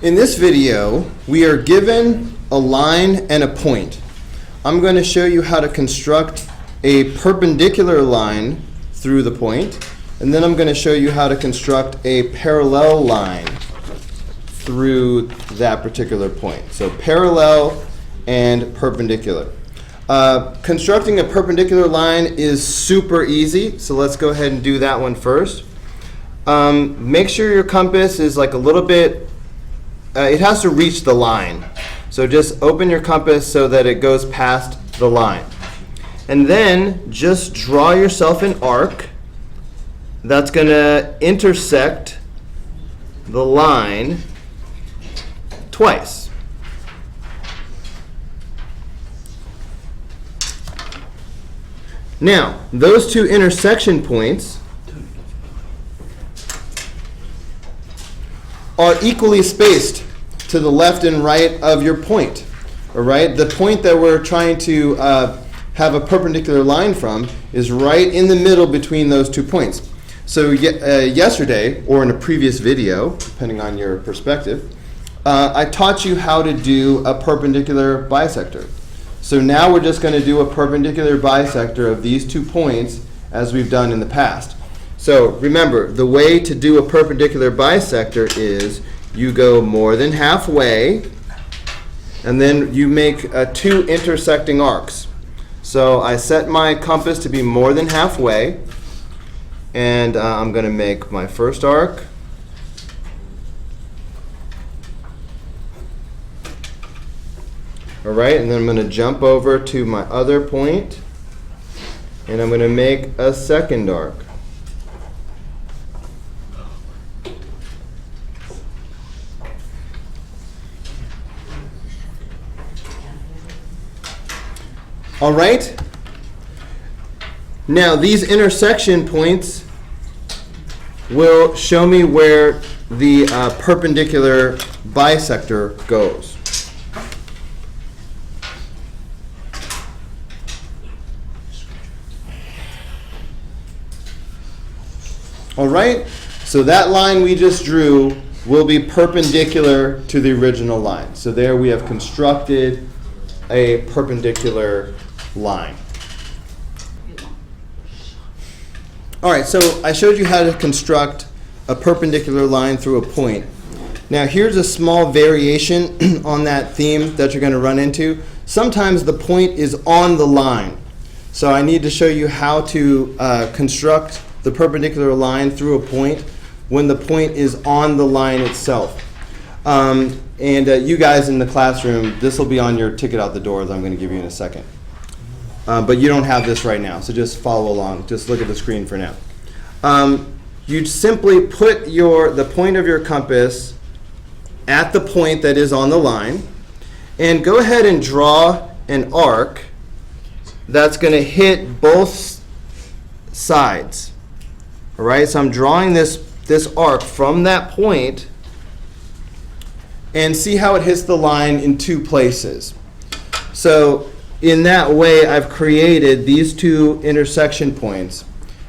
In this video, we are given a line and a point. I'm going to show you how to construct a perpendicular line through the point, and then I'm going to show you how to construct a parallel line through that particular point. So parallel and perpendicular. Constructing a perpendicular line is super easy, so let's go ahead and do that one first. Make sure your compass is like a little bit, it has to reach the line. So just open your compass so that it goes past the line. And then just draw yourself an arc that's going to intersect the line twice. Now, those two intersection points are equally spaced to the left and right of your point. All right? The point that we're trying to have a perpendicular line from is right in the middle between those 2 points. So yesterday, or in a previous video, depending on your perspective, I taught you how to do a perpendicular bisector. So now we're just going to do a perpendicular bisector of these 2 points as we've done in the past. So remember, the way to do a perpendicular bisector is you go more than halfway, and then you make 2 intersecting arcs. So I set my compass to be more than halfway, and I'm going to make my first arc. All right, and then I'm going to jump over to my other point, and I'm going to make a second arc. All right. Now these intersection points will show me where the perpendicular bisector goes. All right, so that line we just drew will be perpendicular to the original line. So there we have constructed a perpendicular line. All right, so I showed you how to construct a perpendicular line through a point. Now here's a small variation on that theme that you're going to run into. Sometimes the point is on the line. So I need to show you how to construct the perpendicular line through a point when the point is on the line itself. And you guys in the classroom, this will be on your ticket out the door that I'm going to give you in a second. But you don't have this right now, so just follow along. Just look at the screen for now. You simply put the point of your compass at the point that is on the line, and go ahead and draw an arc that's going to hit both sides. All right, so I'm drawing this arc from that point, and see how it hits the line in 2 places. So in that way, I've created these 2 intersection points,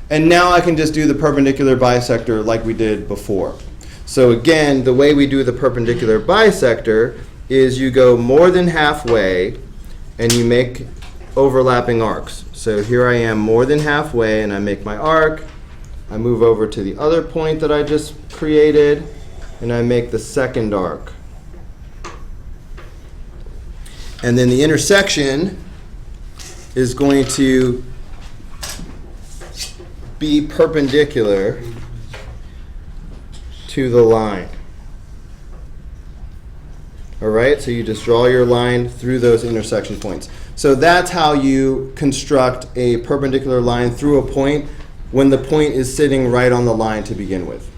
and now I can just do the perpendicular bisector like we did before. So again, the way we do the perpendicular bisector is you go more than halfway and you make overlapping arcs. So here I am more than halfway, and I make my arc. I move over to the other point that I just created, and I make the second arc. And then the intersection is going to be perpendicular to the line. All right, so you just draw your line through those intersection points. So that's how you construct a perpendicular line through a point when the point is sitting right on the line to begin with.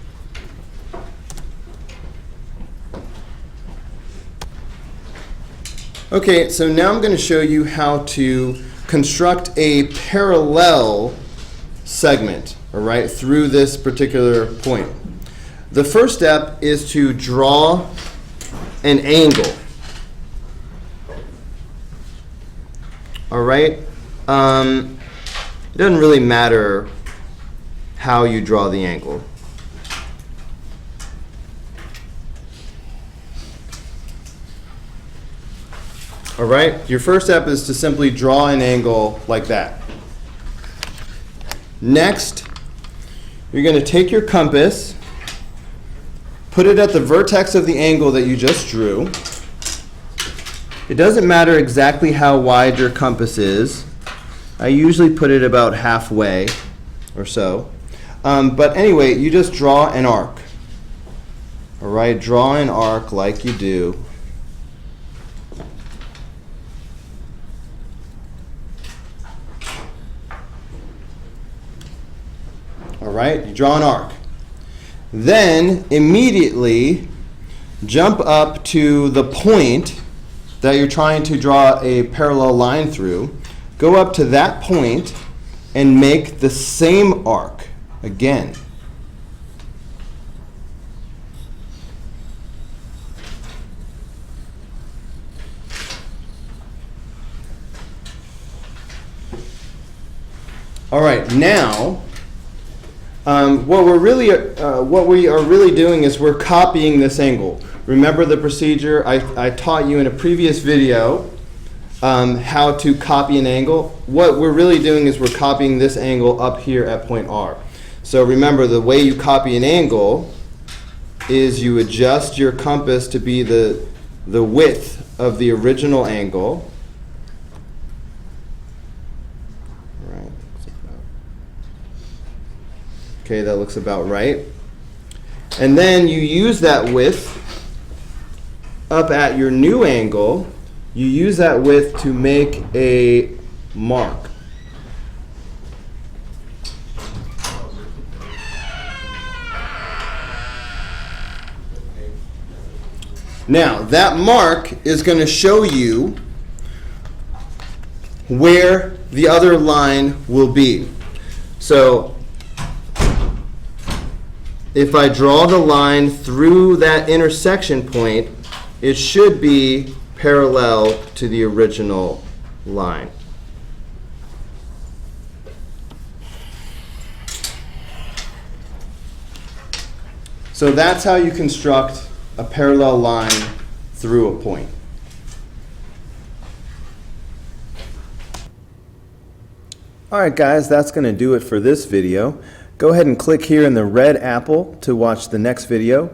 Okay, so now I'm going to show you how to construct a parallel segment, all right, through this particular point. The first step is to draw an angle. All right? It doesn't really matter how you draw the angle. All right? Your first step is to simply draw an angle like that. Next, you're going to take your compass, put it at the vertex of the angle that you just drew. It doesn't matter exactly how wide your compass is. I usually put it about halfway or so. But anyway, you just draw an arc. All right, draw an arc like you do. All right, you draw an arc. Then immediately jump up to the point that you're trying to draw a parallel line through. Go up to that point and make the same arc again. All right, now what we are really doing is we're copying this angle. Remember the procedure I taught you in a previous video, how to copy an angle. What we're really doing is we're copying this angle up here at point R. So remember, the way you copy an angle is you adjust your compass to be the width of the original angle. Okay, that looks about right. And then you use that width up at your new angle. You use that width to make a mark. Now, that mark is going to show you where the other line will be. So, if I draw the line through that intersection point, it should be parallel to the original line. So that's how you construct a parallel line through a point. All right, guys, that's going to do it for this video. Go ahead and click here in the red apple to watch the next video.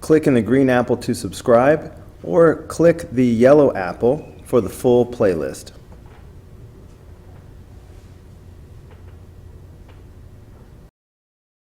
Click in the green apple to subscribe, or click the yellow apple for the full playlist.